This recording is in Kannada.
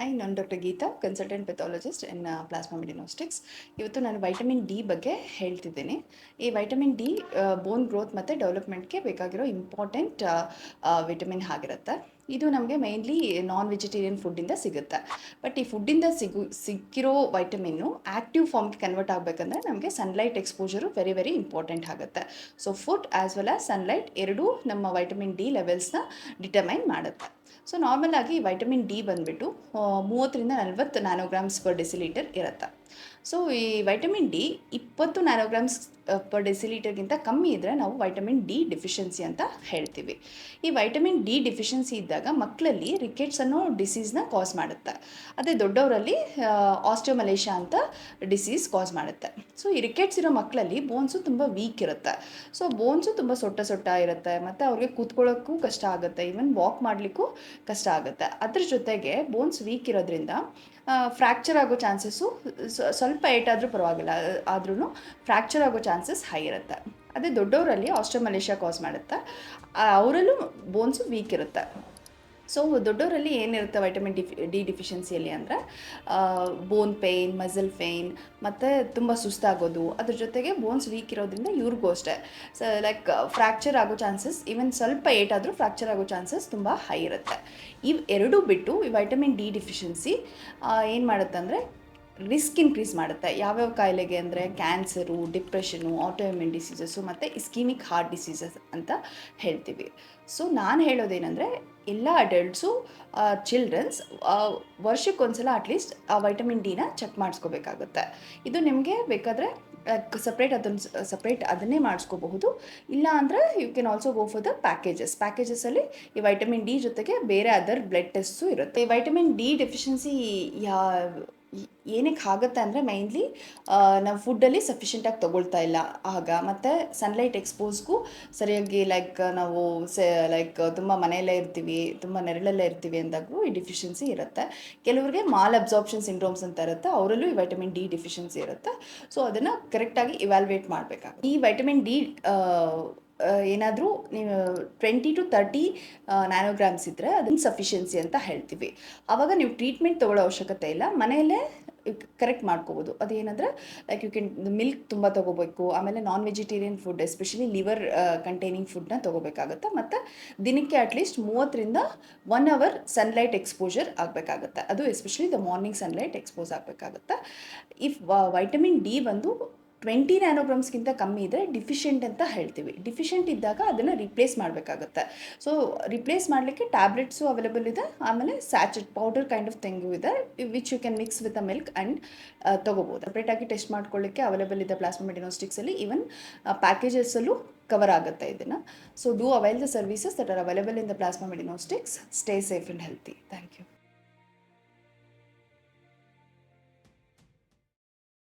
ಹಾಯ್, ನಾನು ಡಾಕ್ಟರ್ ಗೀತಾ, ಕನ್ಸಲ್ಟೆಂಟ್ ಪೆಥಾಲಜಿಸ್ಟ್ ಇನ್ ಪ್ಲಾಸ್ಮಾ ಮೆಡಿನೋಸ್ಟಿಕ್ಸ್. ಇವತ್ತು ನಾನು ವೈಟಮಿನ್ ಡಿ ಬಗ್ಗೆ ಹೇಳ್ತಿದ್ದೀನಿ. ಈ ವೈಟಮಿನ್ ಡಿ ಬೋನ್ ಗ್ರೋತ್ ಮತ್ತು ಡೆವಲಪ್ಮೆಂಟ್ಗೆ ಬೇಕಾಗಿರೋ ಇಂಪಾರ್ಟೆಂಟ್ ವಿಟಮಿನ್ ಆಗಿರುತ್ತೆ. ಇದು ನಮಗೆ ಮೇಯ್ನ್ಲಿ ನಾನ್ ವೆಜಿಟೇರಿಯನ್ ಫುಡ್ಡಿಂದ ಸಿಗುತ್ತೆ. ಬಟ್ ಈ ಫುಡ್ಡಿಂದ ಸಿಕ್ಕಿರೋ ವೈಟಮಿನ್ನು ಆ್ಯಕ್ಟಿವ್ ಫಾರ್ಮ್ಗೆ ಕನ್ವರ್ಟ್ ಆಗಬೇಕಂದ್ರೆ ನಮಗೆ sunlight exposure very very important ಆಗುತ್ತೆ. So food as well as sunlight ಎರಡೂ ನಮ್ಮ ವೈಟಮಿನ್ ಡಿ ಲೆವೆಲ್ಸ್ನ ಡಿಟರ್ಮೈನ್ ಮಾಡುತ್ತೆ. ಸೊ ನಾರ್ಮಲ್ ಆಗಿ ವೈಟಮಿನ್ ಡಿ ಬಂದುಬಿಟ್ಟು 30ರಿಂದ 40 ನ್ಯಾನೋಗ್ರಾಮ್ಸ್ ಪರ್ ಡೆಸಿಲೀಟರ್ ಇರುತ್ತೆ. ಸೊ ಈ ವೈಟಮಿನ್ ಡಿ 20 ನ್ಯಾನೋಗ್ರಾಮ್ಸ್ ಪರ್ ಡೆಸಿಲೀಟರ್ಗಿಂತ ಕಮ್ಮಿ ಇದ್ದರೆ ನಾವು ವೈಟಮಿನ್ ಡಿ ಡಿಫಿಷಿಯನ್ಸಿ ಅಂತ ಹೇಳ್ತೀವಿ. ಈ ವೈಟಮಿನ್ ಡಿ ಡಿಫಿಷಿಯನ್ಸಿ ಇದ್ದಾಗ ಮಕ್ಕಳಲ್ಲಿ ರಿಕೆಟ್ಸ್ ಅನ್ನೋ ಡಿಸೀಸ್ನ ಕಾಸ್ ಮಾಡುತ್ತೆ. ಅದೇ ದೊಡ್ಡವರಲ್ಲಿ ಆಸ್ಟಿಯೋಮಲೇಷಿಯಾ ಅಂತ ಡಿಸೀಸ್ ಕಾಸ್ ಮಾಡುತ್ತೆ. ಸೊ ಈ ರಿಕೆಟ್ಸ್ ಇರೋ ಮಕ್ಕಳಲ್ಲಿ ಬೋನ್ಸು ತುಂಬ ವೀಕ್ ಇರುತ್ತೆ. ಸೊ ಬೋನ್ಸು ತುಂಬ ಸೊಟ್ಟ ಇರುತ್ತೆ ಮತ್ತು ಅವ್ರಿಗೆ ಕೂತ್ಕೊಳ್ಳೋಕ್ಕೂ ಕಷ್ಟ ಆಗುತ್ತೆ, ಈವನ್ ವಾಕ್ ಮಾಡಲಿಕ್ಕೂ ಕಷ್ಟ ಆಗುತ್ತೆ. ಅದ್ರ ಜೊತೆಗೆ ಬೋನ್ಸ್ ವೀಕ್ ಇರೋದ್ರಿಂದ ಫ್ರ್ಯಾಕ್ಚರ್ ಆಗೋ ಚಾನ್ಸಸ್ಸು ಸ್ವಲ್ಪ ಏಟಾದರೂ ಪರವಾಗಿಲ್ಲ, ಆದ್ರೂ ಫ್ರ್ಯಾಕ್ಚರ್ ಆಗೋ ಚಾನ್ಸಸ್ ಹೈ ಇರುತ್ತೆ. ಅದೇ ದೊಡ್ಡವರಲ್ಲಿ ಆಸ್ಟಿಯೋಮಲೇಷಿಯಾ ಕಾಸ್ ಮಾಡುತ್ತೆ, ಅವರಲ್ಲೂ ಬೋನ್ಸು ವೀಕ್ ಇರುತ್ತೆ. ಸೊ ದೊಡ್ಡವರಲ್ಲಿ ಏನಿರುತ್ತೆ ವೈಟಮಿನ್ ಡಿ ಡಿಫಿಷಿಯನ್ಸಿಯಲ್ಲಿ ಅಂದರೆ ಬೋನ್ ಪೇಯ್ನ್, ಮಸಲ್ ಪೇಯ್ನ್ ಮತ್ತು ತುಂಬ ಸುಸ್ತಾಗೋದು, ಅದ್ರ ಜೊತೆಗೆ ಬೋನ್ಸ್ ವೀಕ್ ಇರೋದ್ರಿಂದ ಇವ್ರಿಗೂ ಅಷ್ಟೇ ಲೈಕ್ ಫ್ರ್ಯಾಕ್ಚರ್ ಆಗೋ ಚಾನ್ಸಸ್, ಈವನ್ ಸ್ವಲ್ಪ ಏಟಾದರೂ ಫ್ರ್ಯಾಕ್ಚರ್ ಆಗೋ ಚಾನ್ಸಸ್ ತುಂಬ ಹೈ ಇರುತ್ತೆ. ಇವು ಎರಡೂ ಬಿಟ್ಟು ಈ ವೈಟಮಿನ್ ಡಿ ಡಿಫಿಷಿಯನ್ಸಿ ಏನು ಮಾಡುತ್ತೆ ಅಂದರೆ ರಿಸ್ಕ್ ಇನ್ಕ್ರೀಸ್ ಮಾಡುತ್ತೆ. ಯಾವ್ಯಾವ ಕಾಯಿಲೆಗೆ ಅಂದರೆ ಕ್ಯಾನ್ಸರು, ಡಿಪ್ರೆಷನು, ಆಟೋಇಮ್ಯೂನ್ ಡಿಸೀಸಸ್ಸು ಮತ್ತು ಇಸ್ಕೀಮಿಕ್ ಹಾರ್ಟ್ ಡಿಸೀಸಸ್ ಅಂತ ಹೇಳ್ತೀವಿ. ಸೊ ನಾನು ಹೇಳೋದೇನೆಂದರೆ ಎಲ್ಲ ಅಡಲ್ಟ್ಸು, ಚಿಲ್ಡ್ರನ್ಸ್ ವರ್ಷಕ್ಕೊಂದ್ಸಲ ಅಟ್ಲೀಸ್ಟ್ ಆ ವೈಟಮಿನ್ ಡಿನ ಚೆಕ್ ಮಾಡಿಸ್ಕೋಬೇಕಾಗುತ್ತೆ. ಇದು ನಿಮಗೆ ಬೇಕಾದರೆ ಅದನ್ನೇ ಮಾಡಿಸ್ಕೋಬಹುದು. ಇಲ್ಲ ಅಂದರೆ you can also go for the ಪ್ಯಾಕೇಜಸಲ್ಲಿ ಈ ವೈಟಮಿನ್ ಡಿ ಜೊತೆಗೆ ಬೇರೆ ಅದರ್ ಬ್ಲಡ್ ಟೆಸ್ಟ್ಸು ಇರುತ್ತೆ. ಈ ವೈಟಮಿನ್ ಡಿ ಡೆಫಿಷಿಯನ್ಸಿ ಏನಕ್ಕೆ ಆಗುತ್ತೆ ಅಂದರೆ ಮೈನ್ಲಿ ನಾವು ಫುಡ್ಡಲ್ಲಿ ಸಫಿಷಿಯೆಂಟಾಗಿ ತೊಗೊಳ್ತಾ ಇಲ್ಲ ಆಗ, ಮತ್ತು ಸನ್ಲೈಟ್ ಎಕ್ಸ್ಪೋಸ್ಗೂ ಸರಿಯಾಗಿ ಲೈಕ್ ತುಂಬ ಮನೆಯಲ್ಲೇ ಇರ್ತೀವಿ, ತುಂಬ ನೆರಳಲ್ಲೇ ಇರ್ತೀವಿ ಅಂದಾಗೂ ಈ ಡಿಫಿಷಿಯನ್ಸಿ ಇರುತ್ತೆ. ಕೆಲವರಿಗೆ ಮಾಲ್ ಅಬ್ಸಾರ್ಪ್ಷನ್ ಸಿಂಡ್ರೋಮ್ಸ್ ಅಂತ ಇರುತ್ತೆ, ಅವರಲ್ಲೂ ಈ ವೈಟಮಿನ್ ಡಿ ಡಿಫಿಷಿಯನ್ಸಿ ಇರುತ್ತೆ. ಸೊ ಅದನ್ನು ಕರೆಕ್ಟಾಗಿ ಇವ್ಯಾಲ್ಯೂಯೇಟ್ ಮಾಡಬೇಕಾಗುತ್ತೆ. ಈ ವೈಟಮಿನ್ ಡಿ ಏನಾದರೂ ನೀವು 20 to 30 ನ್ಯಾನೋಗ್ರಾಮ್ಸ್ ಇದ್ದರೆ ಅದನ್ನು ಸಫಿಷಿಯನ್ಸಿ ಅಂತ ಹೇಳ್ತೀವಿ. ಆವಾಗ ನೀವು ಟ್ರೀಟ್ಮೆಂಟ್ ತೊಗೊಳ್ಳೋ ಅವಶ್ಯಕತೆ ಇಲ್ಲ, ಮನೆಯಲ್ಲೇ ಕರೆಕ್ಟ್ ಮಾಡ್ಕೋಬೋದು. ಅದೇನಂದರೆ ಲೈಕ್ ಯು ಕ್ಯಾನ್ ಮಿಲ್ಕ್ ತುಂಬ ತೊಗೋಬೇಕು, ಆಮೇಲೆ non vegetarian food especially liver containing ಫುಡ್ನ ತೊಗೋಬೇಕಾಗುತ್ತೆ, ಮತ್ತು ದಿನಕ್ಕೆ ಅಟ್ಲೀಸ್ಟ್ 30ರಿಂದ 1 ಅವರ್ ಸನ್ಲೈಟ್ ಎಕ್ಸ್ಪೋಜರ್ ಆಗಬೇಕಾಗುತ್ತೆ. ಅದು especially the morning sunlight expose ಆಗಬೇಕಾಗುತ್ತೆ. ಇಫ್ ವೈಟಮಿನ್ ಡಿ ಬಂದು 20 ನ್ಯಾನೋಗ್ರಾಮ್ಸ್ಗಿಂತ ಕಮ್ಮಿ ಇದ್ದರೆ ಡಿಫಿಷಿಯೆಂಟ್ ಅಂತ ಹೇಳ್ತೀವಿ. ಡಿಫಿಷಿಯೆಂಟ್ ಇದ್ದಾಗ ಅದನ್ನು ರಿಪ್ಲೇಸ್ ಮಾಡಬೇಕಾಗುತ್ತೆ. ಸೊ ರಿಪ್ಲೇಸ್ ಮಾಡಲಿಕ್ಕೆ ಟ್ಯಾಬ್ಲೆಟ್ಸು ಅವೈಲೇಬಲ್ ಇದೆ, ಆಮೇಲೆ sachet powder kind of thing ಇದೆ, which you can mix with a milk and ತೊಗೋಬೋದು. ಸಪ್ರೇಟಾಗಿ ಟೆಸ್ಟ್ ಮಾಡ್ಕೊಳ್ಳಿಕ್ಕೆ ಅವೈಲೇಬಲ್ ಇದೆ ಪ್ಲಾಸ್ಮಾ ಮೆಡಿನೋಸ್ಟಿಕ್ಸಲ್ಲಿ, ಈವನ್ ಪ್ಯಾಕೇಜಸಲ್ಲೂ ಕವರ್ ಆಗುತ್ತೆ ಇದನ್ನು. So do avail the services that are available in the Plasma Medinostics. Stay safe and healthy. Thank you.